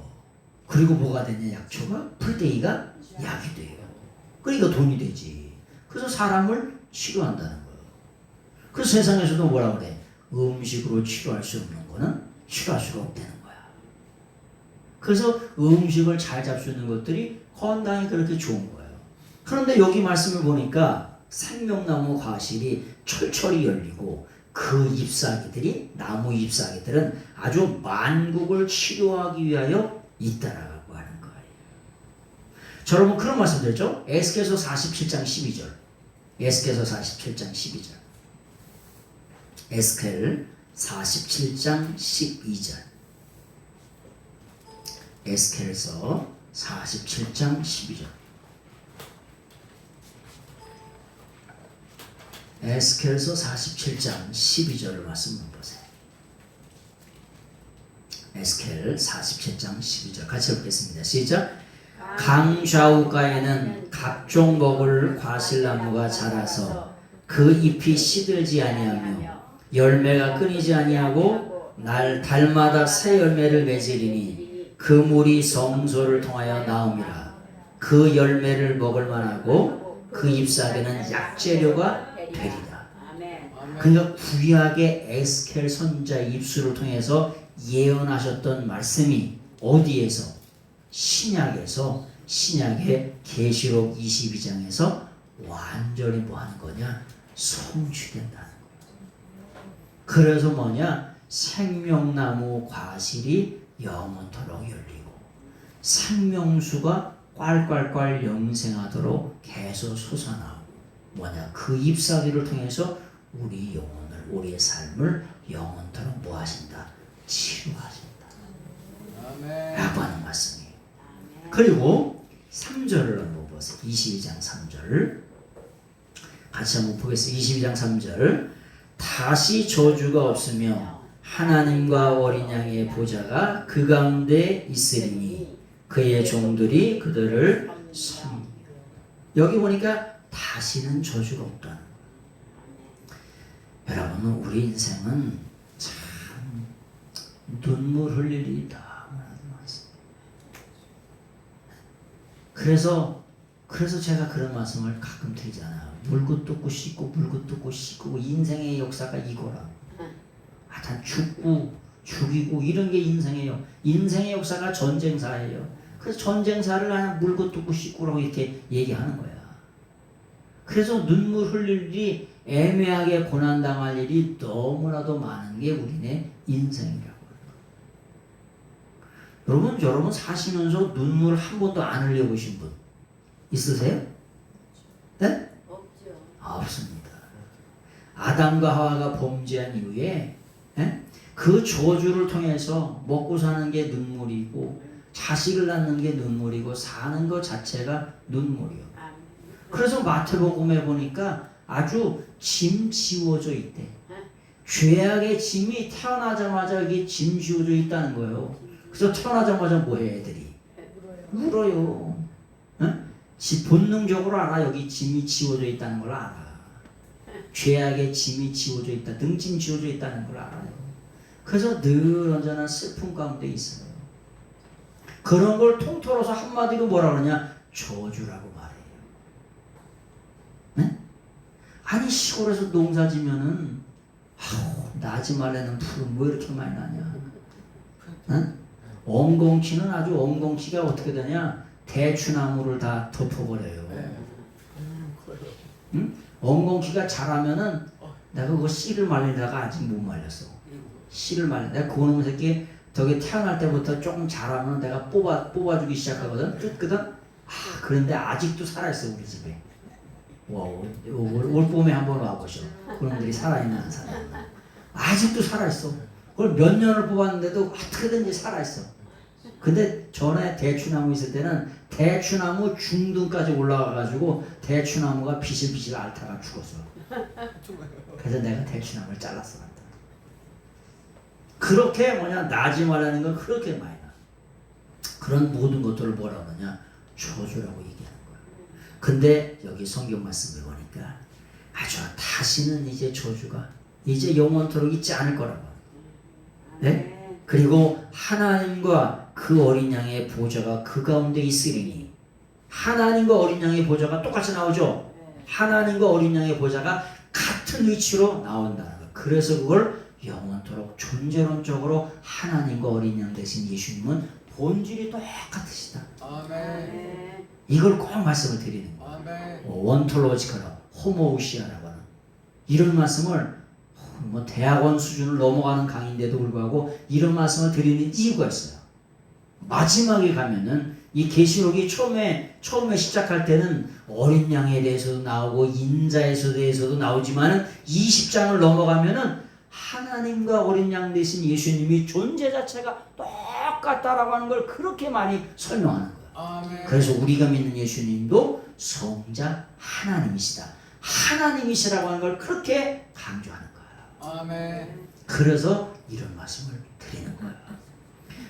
그리고 뭐가 되냐? 약초가? 풀떼기가 약이 돼요. 그러니까 돈이 되지. 그래서 사람을 치료한다는 거예요. 그래서 세상에서도 뭐라 그래? 음식으로 치료할 수 없는 거는 치료할 수가 없다는 거야. 그래서 음식을 잘 잡수는 것들이 건강에 그렇게 좋은 거예요. 그런데 여기 말씀을 보니까 생명나무 과실이 철철이 열리고 그 잎사귀들이, 나무 잎사귀들은 아주 만국을 치료하기 위하여 있다라고 하는 거예요. 자, 여러분 그런 말씀 드렸죠? 에스겔서 47장 12절. 에스겔서 47장 12절. 에스겔 47장 12절. 에스겔서 47장 12절. 에스겔서 47장 12절을 말씀 보세요. 에스겔 47장 12절 같이 읽겠습니다. 시작. 강 좌우가에는 각종 먹을 과실나무가 자라서 그 잎이 시들지 아니하며 열매가 끊이지 아니하고 달마다 새 열매를 맺으리니 그 물이 성소를 통하여 나옵니다. 그 열매를 먹을 만하고 그 잎사귀는 약재료가 되리라. 그러니까 구약의 에스겔 선지자의 입술을 통해서 예언하셨던 말씀이 어디에서? 신약에서, 신약의 계시록 22장에서 완전히 뭐 하는 거냐? 성취된다는 거예요. 그래서 뭐냐? 생명나무 과실이 영원토록 열리고 생명수가 꽐꽐꽐 영생하도록 계속 솟아나오고 뭐냐? 그 잎사귀를 통해서 우리 영혼을, 우리의 삶을 영원토록 뭐 하신다? 치유하신다. 라고 하는 말씀이에요. 그리고 3절을 한번 보세요. 22장 3절 같이 한번 보겠습니다. 22장 3절 다시 저주가 없으며 하나님과 어린 양의 보좌가 그 가운데 있으리니 그의 종들이 그들을 섬기리라. 여기 보니까 다시는 저주가 없다는 거예요. 여러분 우리 인생은 참 눈물 흘릴 일이 다 많습니다. 그래서 제가 그런 말씀을 가끔 드리잖아요. 물고 뜯고 씻고 물고 뜯고 씻고 인생의 역사가 이거라. 하여튼 죽고 죽이고 이런 게 인생이에요. 인생의 역사가 전쟁사예요. 그래서 전쟁사를 그냥 물고 뜯고 씻고라고 이렇게 얘기하는 거야. 그래서 눈물 흘릴 일이 애매하게 고난당할 일이 너무나도 많은 게 우리네 인생이라고. 여러분 사시면서 눈물 한 번도 안 흘려보신 분 있으세요? 네? 없죠. 없습니다. 아담과 하와가 범죄한 이후에 그 저주를 통해서 먹고 사는 게 눈물이고 자식을 낳는 게 눈물이고 사는 것 자체가 눈물이요. 그래서 마태복음에 보니까 아주 짐 지워져 있대. 죄악의 짐이 태어나자마자 여기 짐 지워져 있다는 거예요. 그래서 태어나자마자 뭐해 애들이? 울어요. 본능적으로 알아. 여기 짐이 지워져 있다는 걸 알아. 죄악의 짐이 지워져 있다. 등짐 지워져 있다는 걸 알아요. 그래서 늘 언제나 슬픔 가운데 있어요. 그런 걸 통틀어서 한마디로 뭐라 그러냐? 저주라고 말해요. 네? 아니 시골에서 농사 지면은 나지 말라는 풀은 뭐 이렇게 많이 나냐? 응? 엉겅퀴는 아주 엉겅퀴가 어떻게 되냐? 대추나무를 다 덮어버려요. 응? 엉겅퀴가 자라면은 내가 그거 씨를 말리다가 아직 못 말렸어. 씨를 말려. 내가 그거 놈 새끼 저기 태어날 때부터 조금 자라면 내가 뽑아주기 시작하거든. 뜯거든. 그런데 아직도 살아있어 우리 집에. 올 봄에 한번 와보셔. 그놈들이 살아있나 안 살아있나. 아직도 살아있어. 그걸 몇 년을 뽑았는데도 어떻게든지 살아있어. 근데 전에 대추나무 있을 때는 대추나무 중등까지 올라가가지고 대추나무가 비실비실 앓다가 죽었어. 그래서 내가 대추나무를 잘랐어. 그렇게 나지 말라는 건 그렇게 많이 나. 그런 모든 것들을 뭐라고 하냐? 저주라고 얘기하는 거야. 근데 여기 성경 말씀을 보니까 아주 다시는 이제 저주가 이제 영원토록 있지 않을 거라고. 네? 그리고 하나님과 그 어린 양의 보좌가 그 가운데 있으리니. 하나님과 어린 양의 보좌가 똑같이 나오죠. 하나님과 어린 양의 보좌가 같은 위치로 나온다는 거예요. 그래서 그걸 영원토록 존재론적으로 하나님과 어린 양 대신 예수님은 본질이 똑같으시다. 아멘. 이걸 꼭 말씀을 드리는 거예요. 아멘. 원톨로지컬 호모우시아라고 하는 이런 말씀을 대학원 수준을 넘어가는 강의인데도 불구하고 이런 말씀을 드리는 이유가 있어요. 마지막에 가면은 이 계시록이 처음에 시작할 때는 어린 양에 대해서도 나오고 인자에 대해서도 나오지만은 20장을 넘어가면은 하나님과 어린 양 대신 예수님이 존재 자체가 똑같다라고 하는 걸 그렇게 많이 설명하는 거예요. 아멘. 그래서 우리가 믿는 예수님도 성자 하나님이시다. 하나님이시라고 하는 걸 그렇게 강조하는 거예요. 아멘. 그래서 이런 말씀을 드리는 거예요.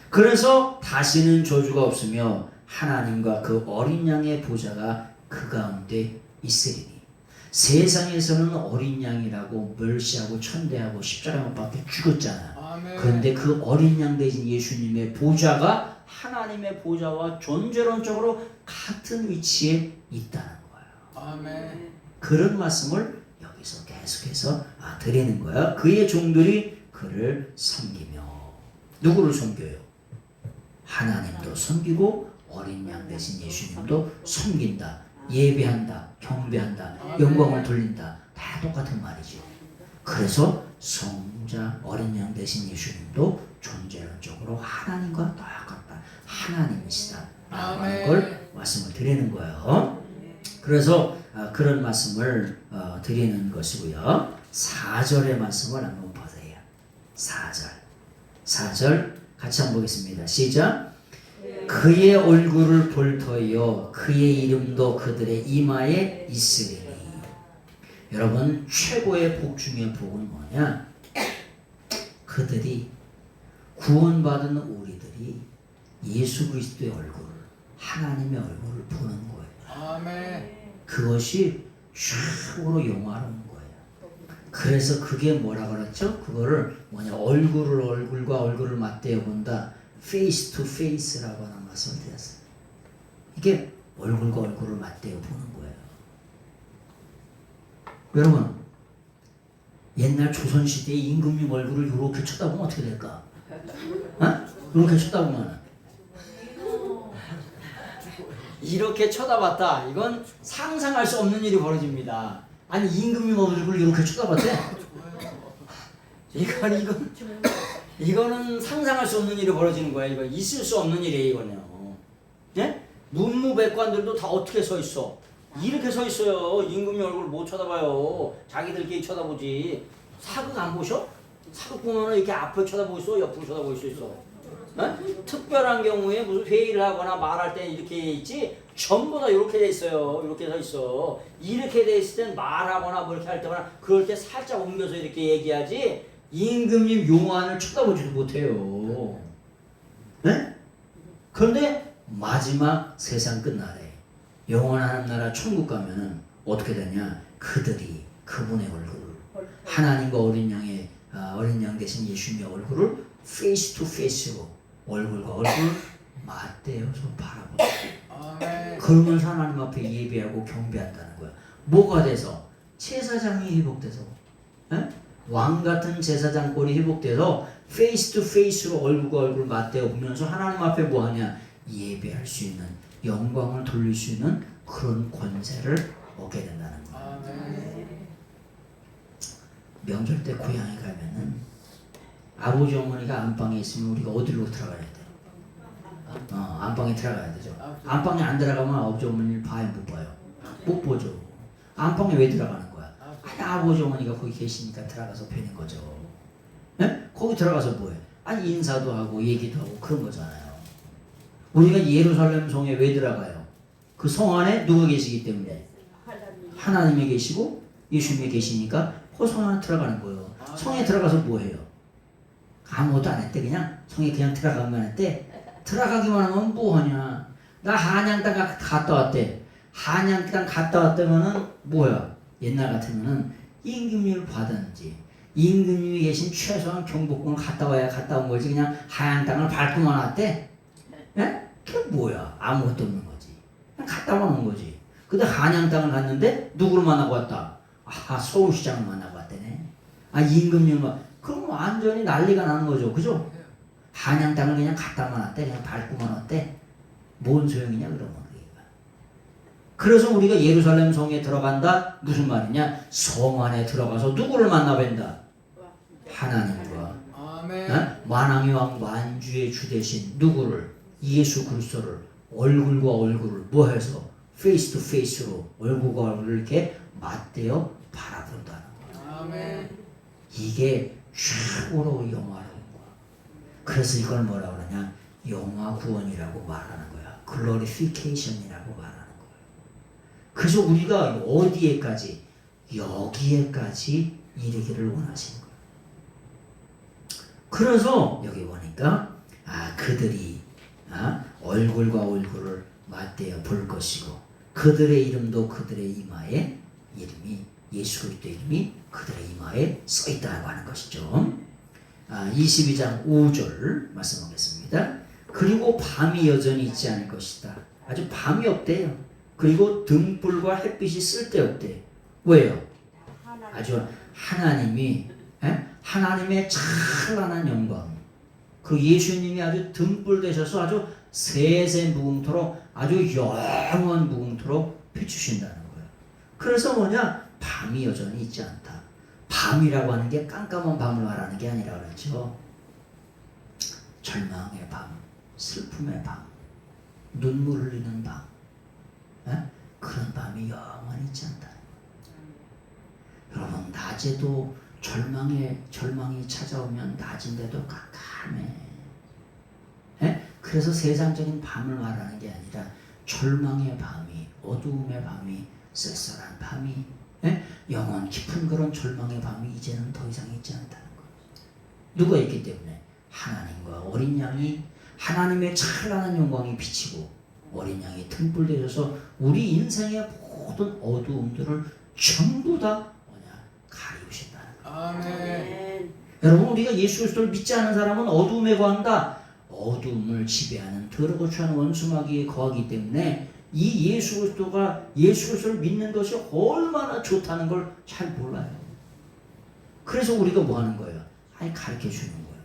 그래서 다시는 저주가 없으며 하나님과 그 어린 양의 보좌가 그 가운데 있으리니 세상에서는 어린 양이라고 멸시하고 천대하고 십자가 못 박혀 죽었잖아요. 아멘. 그런데 그 어린 양 대신 예수님의 보좌가 하나님의 보좌와 존재론적으로 같은 위치에 있다는 거예요. 아멘. 그런 말씀을 여기서 계속해서 드리는 거예요. 그의 종들이 그를 섬기며 누구를 섬겨요? 하나님도 섬기고 어린 양 대신 예수님도 섬긴다. 예배한다. 경배한다. 영광을 돌린다. 다 똑같은 말이죠. 그래서 성자 어린 양 대신 예수님도 존재론적으로 하나님과 똑같다. 하나님이시다. 라고 하는 걸 말씀을 드리는 거예요. 그래서 그런 말씀을 드리는 것이고요. 4절의 말씀을 한번 보세요. 4절 같이 한번 보겠습니다. 시작. 그의 얼굴을 볼 터이요 그의 이름도 그들의 이마에 있으리니. 여러분 최고의 복 중의 복은 뭐냐? 그들이 구원받은 우리들이 예수 그리스도의 얼굴을 하나님의 얼굴을 보는 거예요. 아멘. 그것이 최고로 영화로운 거예요. 그래서 그게 뭐라 그랬죠? 그거를 뭐냐 얼굴과 얼굴을 맞대어 본다. face to face라고 하는 말씀을 드렸어요. 이게 얼굴과 얼굴을 맞대어 보는 거예요. 여러분 옛날 조선시대의 임금님 얼굴을 이렇게 쳐다보면 어떻게 될까? 이렇게 쳐다보면 이렇게 쳐다봤다. 이건 상상할 수 없는 일이 벌어집니다. 아니 임금님 얼굴을 이렇게 쳐다봤대? 이거는 상상할 수 없는 일이 벌어지는 거야. 이거 있을 수 없는 일이에요. 이거는요. 예? 문무백관들도 다 어떻게 서 있어? 이렇게 서 있어요. 임금님 얼굴 못 쳐다봐요. 자기들끼리 쳐다보지. 사극 안 보셔? 사극 보면은 이렇게 앞을 쳐다보고 있어, 옆으로 쳐다보고 있어. 특별한 경우에 무슨 회의를 하거나 말할 때 이렇게 있지 전부 다 이렇게 돼 있어요. 이렇게 서 있어. 이렇게 돼 있을 땐 말하거나 뭐 이렇게 할 때거나 그럴 때 살짝 옮겨서 이렇게 얘기하지 임금님 용안을 쳐다보지도 못해요. 네? 그런데 마지막 세상 끝날에 영원한 나라 천국 가면은 어떻게 되냐? 그들이 그분의 얼굴을 하나님과 어린 양 대신 예수님의 얼굴을 페이스 투 페이스로 얼굴과 얼굴 맞대어서 바라보는. 그러면서 하나님 앞에 예배하고 경배한다는 거야. 뭐가 돼서? 제사장이 회복돼서, 왕 같은 제사장 꼴이 회복돼서 페이스 투 페이스로 얼굴과 얼굴 맞대어 보면서 하나님 앞에 뭐하냐? 예배할 수 있는, 영광을 돌릴 수 있는 그런 권세를 얻게 된다는 거야. 명절 때 고향에 가면은 아버지 어머니가 안방에 있으면 우리가 어디로 들어가야 돼? 안방에 들어가야 되죠. 안방에 안 들어가면 아버지 어머니를 봐요, 못 봐요? 못 보죠. 안방에 왜 들어가는 거야? 아니 아버지 어머니가 거기 계시니까 들어가서 뵈는 거죠. 네? 거기 들어가서 뭐해? 아니 인사도 하고 얘기도 하고 그런 거잖아요. 우리가 예루살렘 성에 왜 들어가요? 그 성 안에 누가 계시기 때문에 하나님이 계시고 예수님이 계시니까 그 성 안에 들어가는 거예요. 성에 들어가서 뭐해요? 아무것도 안 했대. 그냥 성에 그냥 들어가기만 했대. 들어가기만 하면 뭐하냐? 나 한양 땅 갔다 왔대. 한양 땅 갔다 왔다면은 뭐야? 옛날 같으면은 임금님을 받았는지 임금님이 계신 최소한 경복궁을 갔다 온 거지. 그냥 한양 땅을 밟고만 왔대. 예? 그게 뭐야? 아무것도 없는 거지. 그냥 갔다만 온 거지. 근데 한양 땅을 갔는데 누구를 만나고 왔다? 서울시장을 만나고 왔대네. 임금님을 그럼 완전히 난리가 나는 거죠. 그죠? 한양 땅을 그냥 갔다만 왔대. 그냥 밟고만 왔대. 뭔 소용이냐 그러면. 그래서 우리가 예루살렘 성에 들어간다. 무슨 말이냐? 성 안에 들어가서 누구를 만나 뵌다? 하나님과 만왕의 왕 만주의 주 대신 누구를? 예수 그리스도를 얼굴과 얼굴을 뭐해서? 페이스 투 페이스로 얼굴과 얼굴을 이렇게 맞대어 바라본다는 거야. 이게 최고로 영화로운 거야. 그래서 이걸 뭐라 그러냐? 영화 구원이라고 말하는 거야. 글로리피케이션이라고 말하는 거야. 그래서 우리가 어디에까지 여기에까지 이르기를 원하시는 거예요. 그래서 여기 보니까 그들이 얼굴과 얼굴을 맞대어 볼 것이고 그들의 이름도 그들의 이마에 이름이 예수 그리스도의 이름이 그들의 이마에 써 있다고 하는 것이죠. 22장 5절 말씀하겠습니다. 그리고 밤이 여전히 있지 않을 것이다. 아주 밤이 없대요. 그리고 등불과 햇빛이 쓸데없대요. 왜요? 아주 하나님의 찬란한 영광, 그 예수님이 아주 등불 되셔서 아주 세세 무궁토록 아주 영원 무궁토록 비추신다는 거예요. 그래서 뭐냐? 밤이 여전히 있지 않다. 밤이라고 하는 게 깜깜한 밤을 말하는 게 아니라 그렇죠. 절망의 밤, 슬픔의 밤, 눈물 흘리는 밤, 그런 밤이 영원히 있지 않다. 여러분, 낮에도 절망이 찾아오면 낮인데도 깜깜해. 그래서 세상적인 밤을 말하는 게 아니라 절망의 밤이, 어두움의 밤이, 쓸쓸한 밤이, 영원 깊은 그런 절망의 밤이 이제는 더 이상 있지 않다는 거예요. 누가 있기 때문에? 하나님과 어린 양이, 하나님의 찬란한 영광이 비치고 어린 양이 등불 되셔서 우리 인생의 모든 어두움들을 전부 다 가리우신다는 거예요. 아멘. 여러분, 우리가 예수 그리스도를 믿지 않은 사람은 어두움에 거한다. 어두움을 지배하는 더럽고 추한 원수마귀에 거하기 때문에 이 예수 그리스도를 믿는 것이 얼마나 좋다는 걸 잘 몰라요. 그래서 우리가 뭐 하는 거예요? 가르쳐 주는 거예요.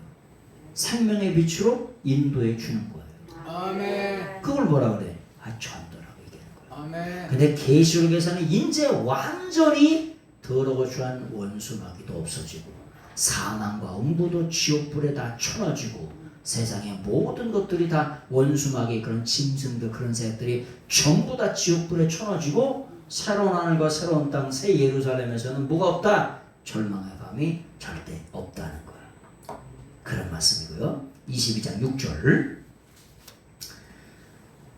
생명의 빛으로 인도해 주는 거예요. 아멘. 그걸 뭐라 그래? 전도라고 얘기하는 거예요. 아멘. 근데 계시록에서는 이제 완전히 더러고 추한 원수마귀도 없어지고 사망과 음부도 지옥불에 다 쳐넣어지고 세상의 모든 것들이 다 원수마귀, 그런 짐승들, 그런 새들이 전부 다 지옥불에 쳐넣어지고 새로운 하늘과 새로운 땅, 새 예루살렘에서는 뭐가 없다? 절망의 밤이 절대 없다는 거예요. 그런 말씀이고요. 22장 6절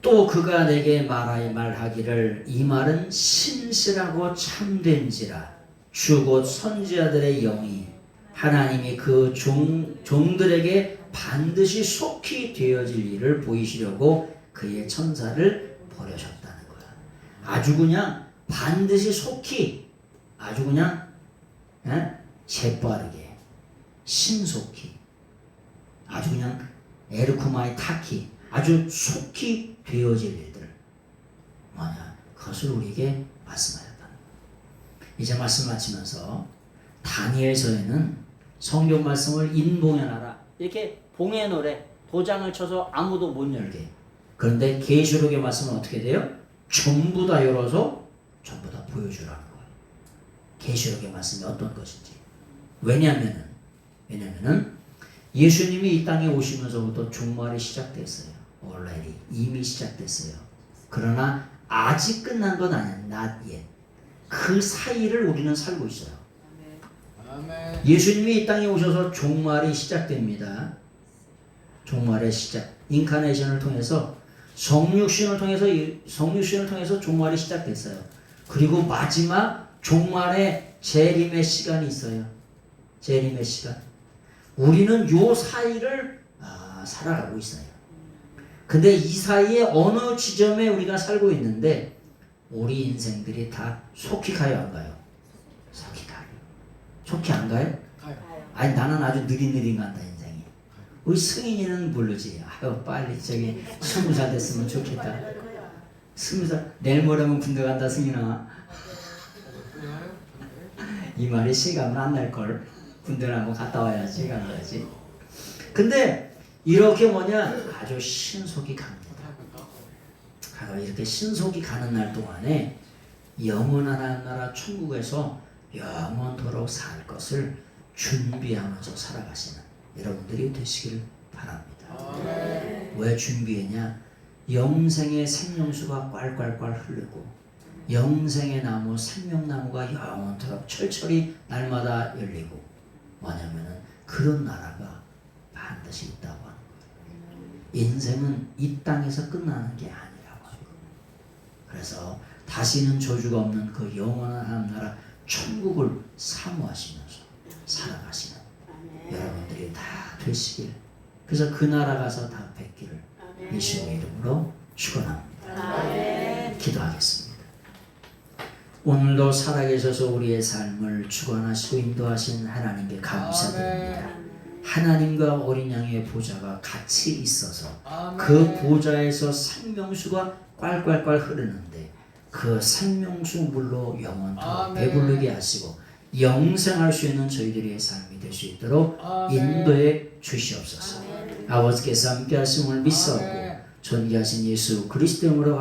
또 그가 내게 말하기를 이 말은 신실하고 참된지라 주 곧 선지자들의 영이 하나님이 그 종들에게 반드시 속히 되어질 일을 보이시려고 그의 천사를 보내셨다는 거야. 아주 그냥 반드시 속히, 아주 그냥 재빠르게, 신속히, 아주 그냥 에르쿠마이 타키, 아주 속히 되어질 일들 뭐냐? 그것을 우리에게 말씀하셨다는 거야. 이제 말씀 마치면서 다니엘서에는 성경 말씀을 인봉해놔라 이렇게 봉해놓으래. 도장을 쳐서 아무도 못 열게. 그런데 계시록의 말씀은 어떻게 돼요? 전부 다 열어서 전부 다 보여주라는 거예요. 계시록의 말씀이 어떤 것인지. 왜냐하면은 예수님이 이 땅에 오시면서부터 종말이 시작됐어요. already 이미 시작됐어요. 그러나 아직 끝난 건 아니야. not yet. 그 사이를 우리는 살고 있어요. 아멘. 예수님이 이 땅에 오셔서 종말이 시작됩니다. 종말의 시작. 인카네이션을 통해서 성육신을 통해서 종말이 시작됐어요. 그리고 마지막 종말의 재림의 시간이 있어요. 재림의 시간. 우리는 요 사이를 살아가고 있어요. 근데 이 사이에 어느 지점에 우리가 살고 있는데 우리 인생들이 다 속히 가요, 안 가요? 속히 가요. 속히 안 가요? 가요. 아니 나는 아주 느릿느릿 간다 인생이. 우리 승인이는 모르지. 아유 빨리 저기 20살 됐으면 좋겠다. 20살 내일 모레면 군대 간다 승인아. 이 말이 실감은 안 날 걸. 군대를 한번 갔다 와야지 가야지. 근데 이렇게 아주 신속히 갑니다. 이렇게 신속히 가는 날 동안에 영원한 나라 천국에서 영원토록 살 것을 준비하면서 살아가시는 여러분들이 되시기를 바랍니다. 왜 준비했냐? 영생의 생명수가 꽐꽐꽐 흐르고 영생의 나무 생명나무가 영원토록 철철이 날마다 열리고 뭐냐면은 그런 나라가 반드시 있다고 하는 거예요. 인생은 이 땅에서 끝나는 게 아니라고 하는 거예요. 그래서 다시는 저주가 없는 그 영원한 하나님 나라 천국을 사모하시면서 살아가시는 아멘. 여러분들이 다 되시길, 그래서 그 나라 가서 다 뵙기를 아멘. 예수님의 이름으로 축원합니다. 아멘. 기도하겠습니다. 오늘도 살아계셔서 우리의 삶을 주관하시고 인도하신 하나님께 감사드립니다. 하나님과 어린 양의 보좌가 같이 있어서 그 보좌에서 생명수가 꽐꽐꽐 흐르는데 그 생명수 물로 영원토록 배부르게 하시고 영생할 수 있는 저희들의 삶이 될 수 있도록 인도해 주시옵소서. 아버지께서 함께 하심을 믿사오고 존귀하신 예수 그리스도 이름으로